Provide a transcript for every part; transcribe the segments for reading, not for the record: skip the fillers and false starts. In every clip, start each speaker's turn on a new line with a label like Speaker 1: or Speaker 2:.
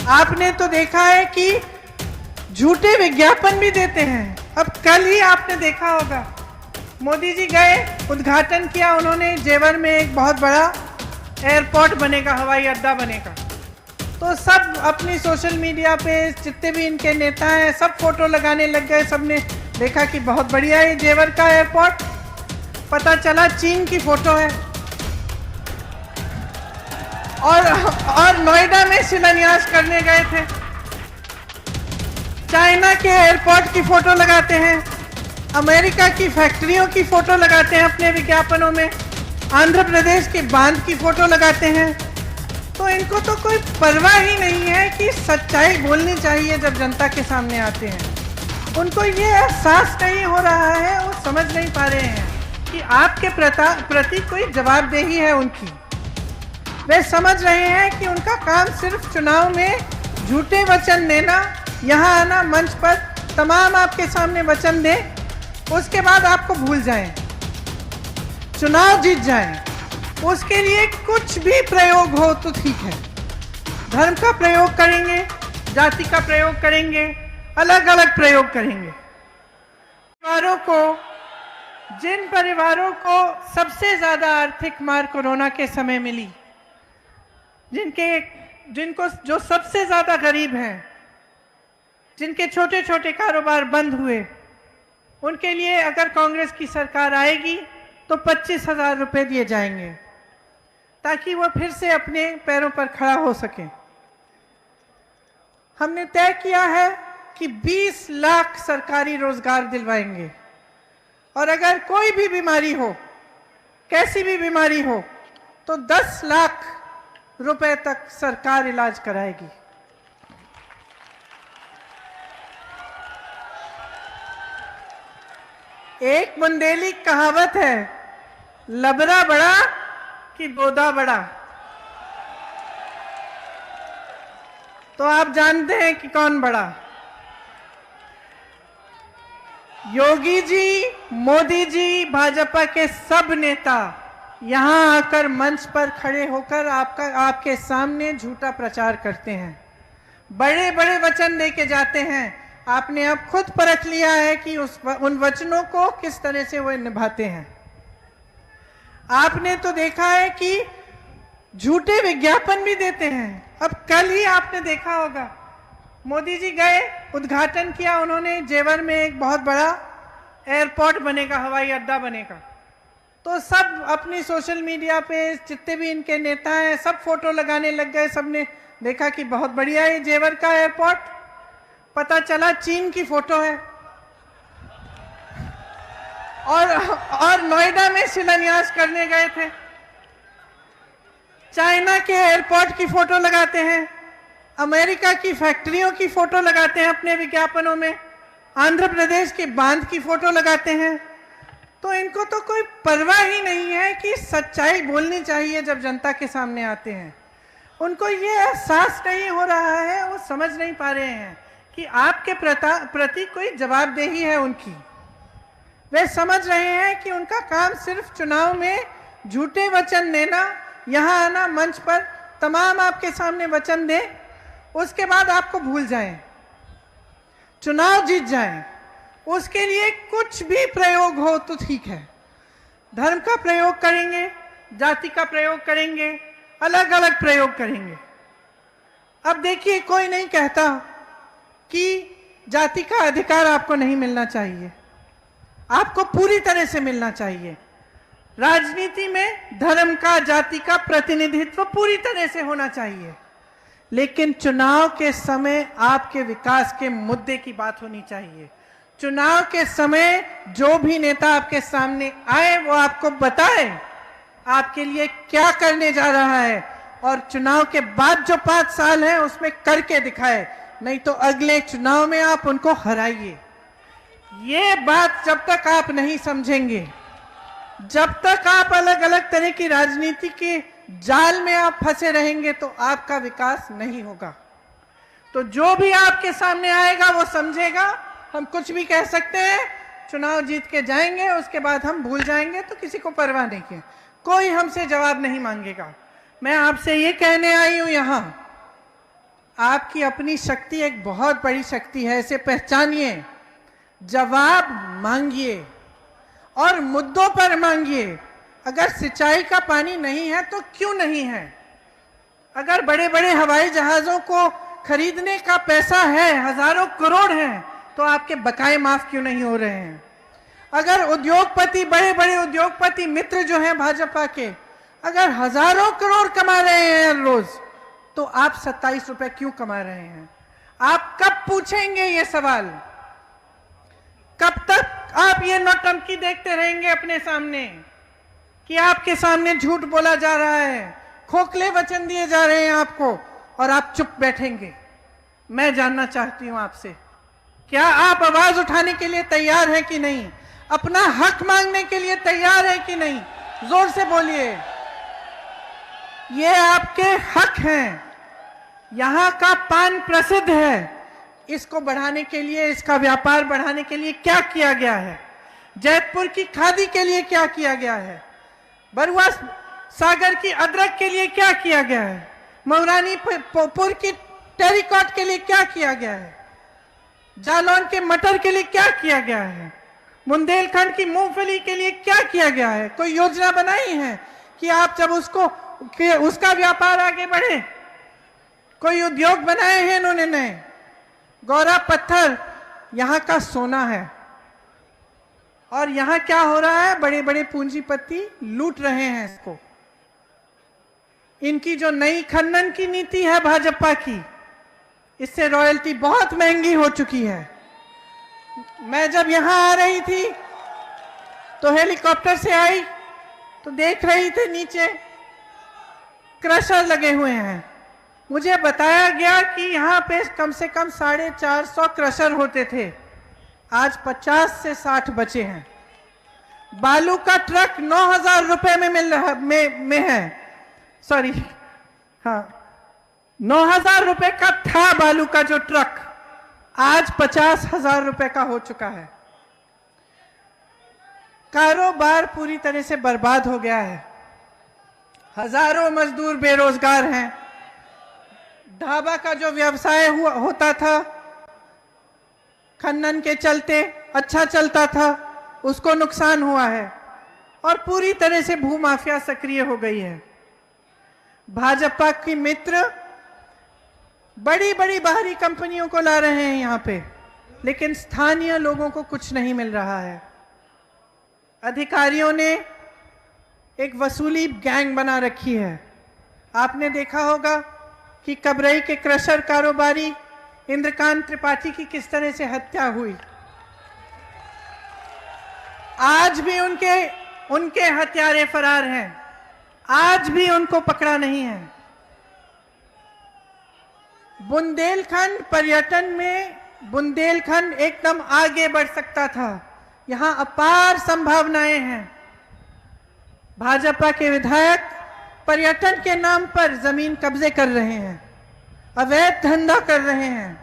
Speaker 1: आपने तो देखा है कि झूठे विज्ञापन भी देते हैं। अब कल ही आपने देखा होगा, मोदी जी गए, उद्घाटन किया उन्होंने, जेवर में एक बहुत बड़ा एयरपोर्ट बनेगा, हवाई अड्डा बनेगा। तो सब अपनी सोशल मीडिया पे जितने भी इनके नेता हैं सब फोटो लगाने लग गए। सबने देखा कि बहुत बढ़िया है जेवर का एयरपोर्ट। पता चला चीन की फोटो है। और नोएडा में शिलान्यास करने गए थे। चाइना के एयरपोर्ट की फोटो लगाते हैं, अमेरिका की फैक्ट्रियों की फोटो लगाते हैं अपने विज्ञापनों में, आंध्र प्रदेश के बांध की फोटो लगाते हैं। तो इनको तो कोई परवाह ही नहीं है कि सच्चाई बोलनी चाहिए जब जनता के सामने आते हैं। उनको ये एहसास नहीं हो रहा है, वो समझ नहीं पा रहे हैं कि आपके प्रति कोई जवाबदेही है उनकी। वे समझ रहे हैं कि उनका काम सिर्फ चुनाव में झूठे वचन देना, यहाँ आना, मंच पर तमाम आपके सामने वचन दें, उसके बाद आपको भूल जाएं, चुनाव जीत जाएं। उसके लिए कुछ भी प्रयोग हो तो ठीक है। धर्म का प्रयोग करेंगे, जाति का प्रयोग करेंगे, अलग अलग प्रयोग करेंगे। जिन परिवारों को सबसे ज्यादा आर्थिक मार कोरोना के समय मिली, जिनको जो सबसे ज्यादा गरीब हैं, जिनके छोटे छोटे कारोबार बंद हुए, उनके लिए अगर कांग्रेस की सरकार आएगी तो 25,000 रुपए दिए जाएंगे ताकि वो फिर से अपने पैरों पर खड़ा हो सके। हमने तय किया है कि 20 लाख सरकारी रोजगार दिलवाएंगे और अगर कोई भी बीमारी हो, कैसी भी बीमारी हो, तो 10 लाख रुपए तक सरकार इलाज कराएगी। एक बुंदेली कहावत है, लबरा बड़ा कि बोदा बड़ा। तो आप जानते हैं कि कौन बड़ा। योगी जी, मोदी जी, भाजपा के सब नेता यहां आकर मंच पर खड़े होकर आपके सामने झूठा प्रचार करते हैं, बड़े बड़े वचन देके जाते हैं। आपने अब खुद परख लिया है कि उन वचनों को किस तरह से वो निभाते हैं। आपने तो देखा है कि झूठे विज्ञापन भी देते हैं। अब कल ही आपने देखा होगा, मोदी जी गए, उद्घाटन किया उन्होंने, जेवर में एक बहुत बड़ा एयरपोर्ट बनेगा, हवाई अड्डा बनेगा। तो सब अपनी सोशल मीडिया पे जितने भी इनके नेता हैं सब फोटो लगाने लग गए। सबने देखा कि बहुत बढ़िया है जेवर का एयरपोर्ट। पता चला चीन की फोटो है। और नोएडा में शिलान्यास करने गए थे। चाइना के एयरपोर्ट की फोटो लगाते हैं, अमेरिका की फैक्ट्रियों की फोटो लगाते हैं अपने विज्ञापनों में, आंध्र प्रदेश के बांध की फोटो लगाते हैं। तो इनको तो कोई परवाह ही नहीं है कि सच्चाई बोलनी चाहिए जब जनता के सामने आते हैं। उनको ये एहसास नहीं हो रहा है, वो समझ नहीं पा रहे हैं कि आपके प्रति कोई जवाबदेही है उनकी। वे समझ रहे हैं कि उनका काम सिर्फ चुनाव में झूठे वचन देना, यहाँ आना, मंच पर तमाम आपके सामने वचन दें, उसके बाद आपको भूल जाएं, चुनाव जीत जाएं। उसके लिए कुछ भी प्रयोग हो तो ठीक है। धर्म का प्रयोग करेंगे, जाति का प्रयोग करेंगे, अलग अलग प्रयोग करेंगे। अब देखिए, कोई नहीं कहता कि जाति का अधिकार आपको नहीं मिलना चाहिए, आपको पूरी तरह से मिलना चाहिए। राजनीति में धर्म का, जाति का प्रतिनिधित्व पूरी तरह से होना चाहिए, लेकिन चुनाव के समय आपके विकास के मुद्दे की बात होनी चाहिए। चुनाव के समय जो भी नेता आपके सामने आए वो आपको बताए आपके लिए क्या करने जा रहा है, और चुनाव के बाद जो 5 साल है उसमें करके दिखाए, नहीं तो अगले चुनाव में आप उनको हराइए। ये बात जब तक आप नहीं समझेंगे, जब तक आप अलग अलग तरह की राजनीति के जाल में आप फंसे रहेंगे, तो आपका विकास नहीं होगा। तो जो भी आपके सामने आएगा वो समझेगा हम कुछ भी कह सकते हैं, चुनाव जीत के जाएंगे, उसके बाद हम भूल जाएंगे, तो किसी को परवाह नहीं है, कोई हमसे जवाब नहीं मांगेगा। मैं आपसे ये कहने आई हूं यहाँ आपकी अपनी शक्ति एक बहुत बड़ी शक्ति है, इसे पहचानिए, जवाब मांगिए और मुद्दों पर मांगिए। अगर सिंचाई का पानी नहीं है तो क्यों नहीं है? अगर बड़े बड़े हवाई जहाजों को खरीदने का पैसा है, हजारों करोड़ हैं, तो आपके बकाए माफ क्यों नहीं हो रहे हैं? अगर उद्योगपति, बड़े बड़े उद्योगपति मित्र जो हैं भाजपा के, अगर हजारों करोड़ कमा रहे हैं हर रोज, तो आप 27 रुपए क्यों कमा रहे हैं? आप कब पूछेंगे ये सवाल? कब तक आप ये नौटंकी देखते रहेंगे अपने सामने कि आपके सामने झूठ बोला जा रहा है, खोखले वचन दिए जा रहे हैं आपको, और आप चुप बैठेंगे? मैं जानना चाहती हूं आपसे, क्या आप आवाज उठाने के लिए तैयार हैं कि नहीं? अपना हक मांगने के लिए तैयार है कि नहीं? जोर से बोलिए। ये आपके हक हैं। यहां का पान प्रसिद्ध है, इसको बढ़ाने के लिए, इसका व्यापार बढ़ाने के लिए क्या किया गया है? जैतपुर की खादी के लिए क्या किया गया है? बरुआ सागर की अदरक के लिए क्या किया गया है? मऊरानीपुर की टेरिकॉट के लिए क्या किया गया है? जालौन के मटर के लिए क्या किया गया है? बुंदेलखंड की मूंगफली के लिए क्या किया गया है? कोई योजना बनाई है कि आप जब उसका व्यापार आगे बढ़े? कोई उद्योग बनाए हैं इन्होंने नए? गौरा पत्थर यहां का सोना है, और यहां क्या हो रहा है? बड़े बड़े पूंजीपति लूट रहे हैं इसको। इनकी जो नई खनन की नीति है भाजपा की, इससे रॉयल्टी बहुत महंगी हो चुकी है। मैं जब यहां आ रही थी तो हेलीकॉप्टर से आई तो देख रही थी नीचे क्रशर लगे हुए हैं। मुझे बताया गया कि यहां पे कम से कम 450 क्रशर होते थे, आज 50 से 60 बचे हैं। बालू का ट्रक 9,000 रुपए में मिल रहा में है, सॉरी, हाँ, 9,000 रुपए का था बालू का जो ट्रक, आज 50,000 रुपए का हो चुका है। कारोबार पूरी तरह से बर्बाद हो गया है। हजारों मजदूर बेरोजगार हैं। ढाबा का जो व्यवसाय होता था, खनन के चलते अच्छा चलता था, उसको नुकसान हुआ है, और पूरी तरह से भूमाफिया सक्रिय हो गई है। भाजपा की मित्र बड़ी बड़ी बाहरी कंपनियों को ला रहे हैं यहां पे, लेकिन स्थानीय लोगों को कुछ नहीं मिल रहा है। अधिकारियों ने एक वसूली गैंग बना रखी है। आपने देखा होगा कि कबरई के क्रशर कारोबारी इंद्रकांत त्रिपाठी की किस तरह से हत्या हुई। आज भी उनके हत्यारे फरार हैं, आज भी उनको पकड़ा नहीं है। बुंदेलखंड पर्यटन में बुंदेलखंड एकदम आगे बढ़ सकता था। यहां अपार संभावनाएं हैं। भाजपा के विधायक पर्यटन के नाम पर जमीन कब्जे कर रहे हैं, अवैध धंधा कर रहे हैं,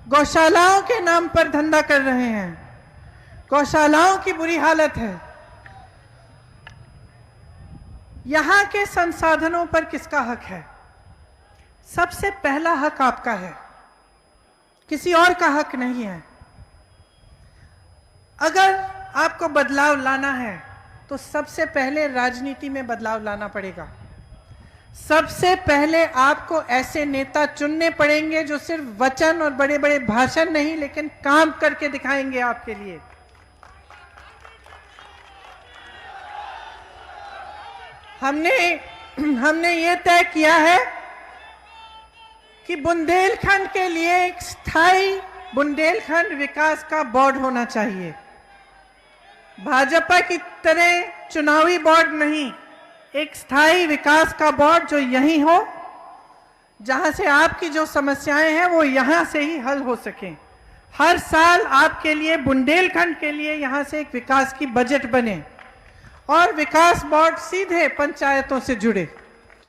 Speaker 1: गौशालाओं के नाम पर धंधा कर रहे हैं। गौशालाओं की बुरी हालत है। यहां के संसाधनों पर किसका हक है? सबसे पहला हक आपका है, किसी और का हक नहीं है। अगर आपको बदलाव लाना है तो सबसे पहले राजनीति में बदलाव लाना पड़ेगा। सबसे पहले आपको ऐसे नेता चुनने पड़ेंगे जो सिर्फ वचन और बड़े बड़े भाषण नहीं, लेकिन काम करके दिखाएंगे आपके लिए। हमने ये तय किया है कि बुंदेलखंड के लिए एक स्थायी बुंदेलखंड विकास का बोर्ड होना चाहिए। भाजपा की तरह चुनावी बोर्ड नहीं, एक स्थायी विकास का बोर्ड जो यही हो, जहां से आपकी जो समस्याएं हैं वो यहां से ही हल हो सकें। हर साल आपके लिए, बुंदेलखंड के लिए यहां से एक विकास की बजट बने और विकास बोर्ड सीधे पंचायतों से जुड़े।